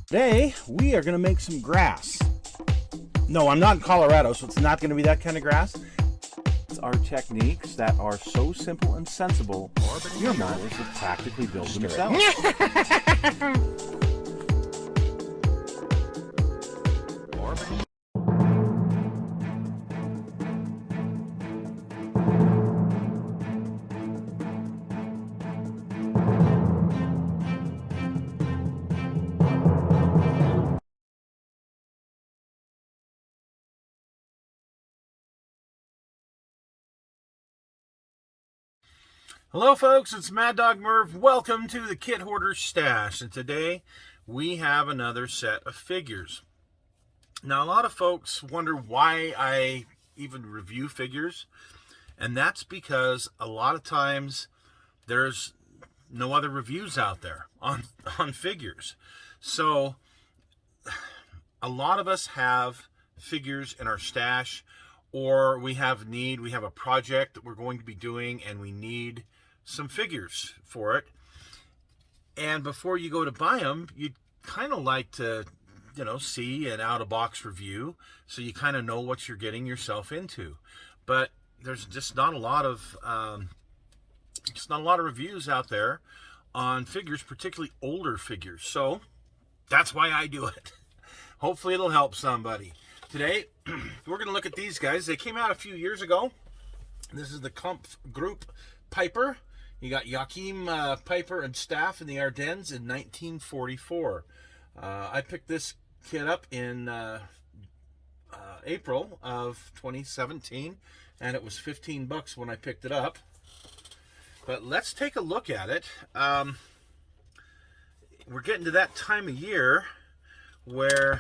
Today, we are going to make some grass. No, I'm not in Colorado, so it's not going to be that kind of grass. It's our techniques that are so simple and sensible, your models will practically build themselves. Hello folks, it's Mad Dog Merv. Welcome to the Kit Hoarder Stash, and today we have another set of figures. Now a lot of folks wonder why I even review figures, and that's because a lot of times there's no other reviews out there on figures. So a lot of us have figures in our stash, or we have a project that we're going to be doing and we need some figures for it. And before you go to buy them, you'd kind of like to, see an out-of-box review so you kind of know what you're getting yourself into. But there's just not a lot of reviews out there on figures, particularly older figures. So that's why I do it. Hopefully it'll help somebody. Today, we're going to look at these guys. They came out a few years ago. This is the Kampfgruppe Peiper. You got Joachim Peiper and staff in the Ardennes in 1944. I picked this kit up in April of 2017, and it was $15 when I picked it up. But let's take a look at it. We're getting to that time of year where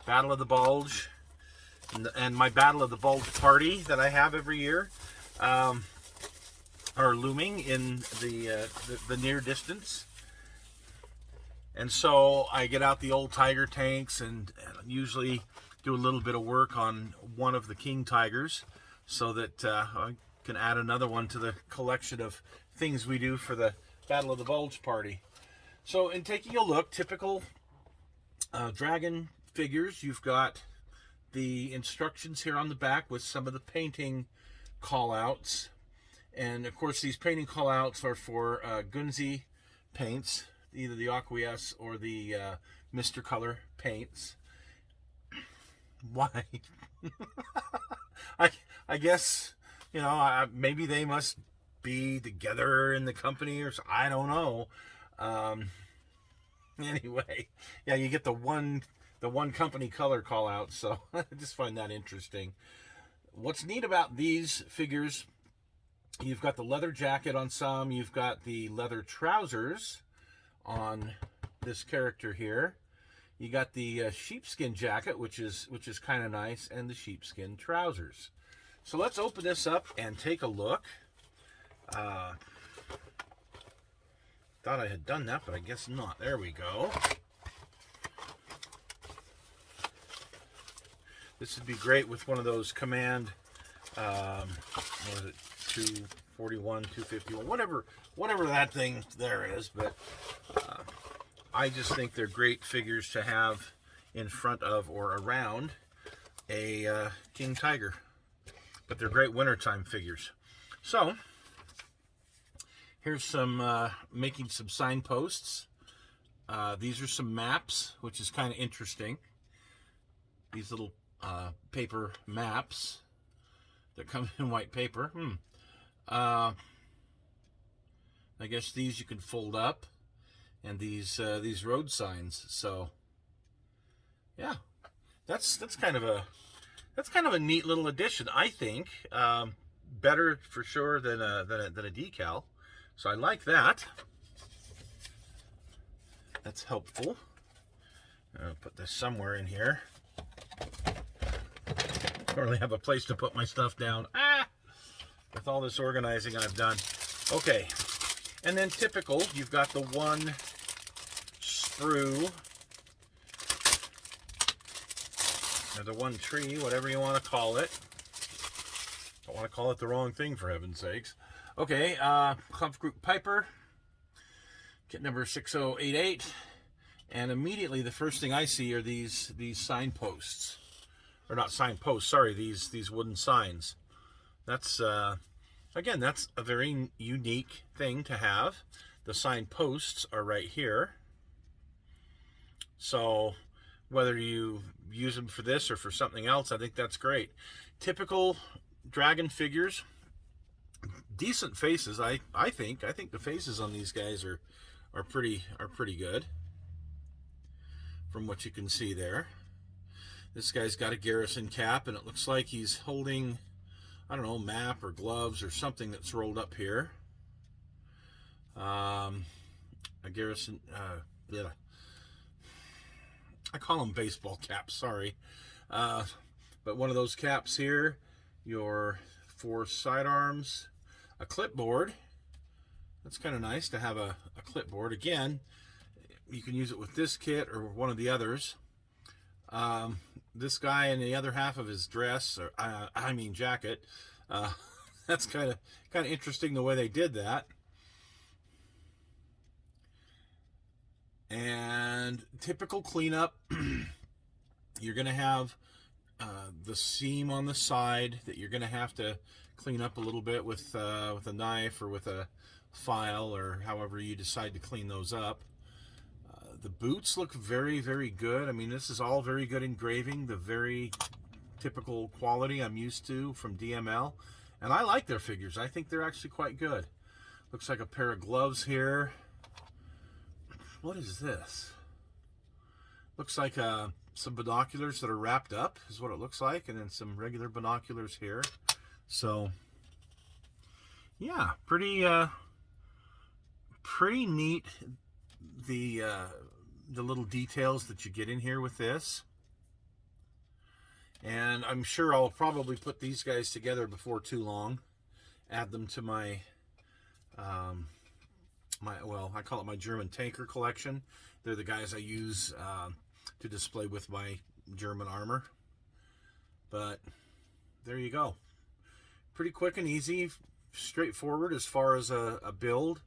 Battle of the Bulge and my Battle of the Bulge party that I have every year are looming in the near distance. And so I get out the old Tiger tanks and usually do a little bit of work on one of the King Tigers so that I can add another one to the collection of things we do for the Battle of the Bulge party. So in taking a look, typical dragon figures, you've got the instructions here on the back with some of the painting call-outs. And of course these painting call-outs are for Gunzi paints, either the Aqueous or the Mr. Color paints. Why? I guess, maybe they must be together in the company or so, I don't know. Anyway, yeah, you get the one company color call out, so I just find that interesting. What's neat about these figures, you've got the leather jacket on some, you've got the leather trousers on this character here. You got the sheepskin jacket, which is kind of nice, and the sheepskin trousers. So let's open this up and take a look. Thought I had done that, but I guess not. There we go. This would be great with one of those command, what is it, 241, 251, whatever that thing there is. But I just think they're great figures to have in front of or around a King Tiger. But they're great wintertime figures. So here's some making some signposts. These are some maps, which is kind of interesting. These little paper maps that come in white paper. I guess these you can fold up, and these road signs. So yeah, that's kind of a neat little addition, I think. Better for sure than a decal. So I like that. That's helpful. I'll put this somewhere in here. I don't really have a place to put my stuff down. With all this organizing I've done. Okay. And then typical, you've got the one sprue. Or the one tree, whatever you want to call it. Don't want to call it the wrong thing, for heaven's sakes. Okay, Kampfgruppe Peiper, kit number 6088. and immediately the first thing I see are these signposts, or not signposts, sorry, these wooden signs. That's again, that's a very unique thing to have. The signposts are right here, so whether you use them for this or for something else, I think that's great. Typical dragon figures, decent faces. I think the faces on these guys are pretty good from what you can see there. This guy's got a garrison cap, and it looks like he's holding, I don't know, map or gloves or something that's rolled up here. A garrison, yeah. I call them baseball caps, sorry. But one of those caps here, your 4 sidearms, a clipboard. That's kind of nice to have a clipboard. Again, you can use it with this kit or one of the others. This guy in the other half of his dress, or I mean jacket, that's kind of interesting the way they did that. And typical cleanup, you're going to have the seam on the side that you're going to have to clean up a little bit with a knife or with a file, or however you decide to clean those up. The boots look very, very good. I mean, this is all very good engraving, the very typical quality I'm used to from DML. And I like their figures. I think they're actually quite good. Looks like a pair of gloves here. What is this? Looks like some binoculars that are wrapped up is what it looks like, and then some regular binoculars here. So yeah, pretty neat, the little details that you get in here with this. And I'm sure I'll probably put these guys together before too long, add them to my well, I call it my German tanker collection. They're the guys I use to display with my German armor. But there you go. Pretty quick and easy, straightforward as far as a build.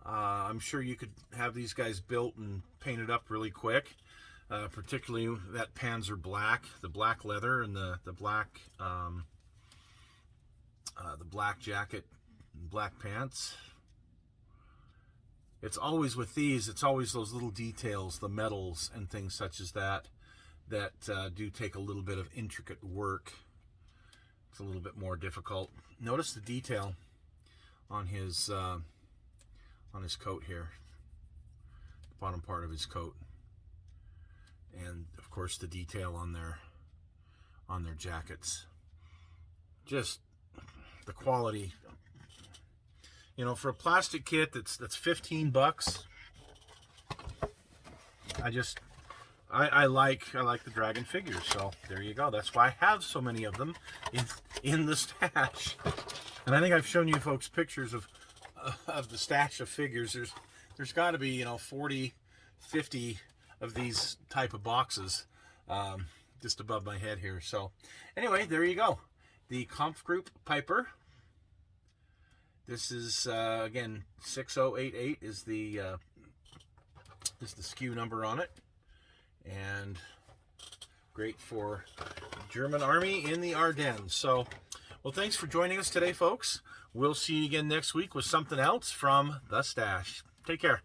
I'm sure you could have these guys built and painted up really quick. Particularly that Panzer black, the black leather, and the black jacket, and black pants. It's always with these, it's always those little details, the metals and things such as that do take a little bit of intricate work. It's a little bit more difficult. Notice the detail on his coat here, the bottom part of his coat, and of course the detail on their jackets. Just the quality. You know, for a plastic kit that's $15, I like the dragon figures. So there you go. That's why I have so many of them in the stash. And I think I've shown you folks pictures of the stash of figures. There's got to be, you know, 40, 50 of these type of boxes just above my head here. So anyway, there you go. The Kampfgruppe Peiper. This is again 6088 is the SKU number on it, and great for German Army in the Ardennes. So, well, thanks for joining us today, folks. We'll see you again next week with something else from the stash. Take care.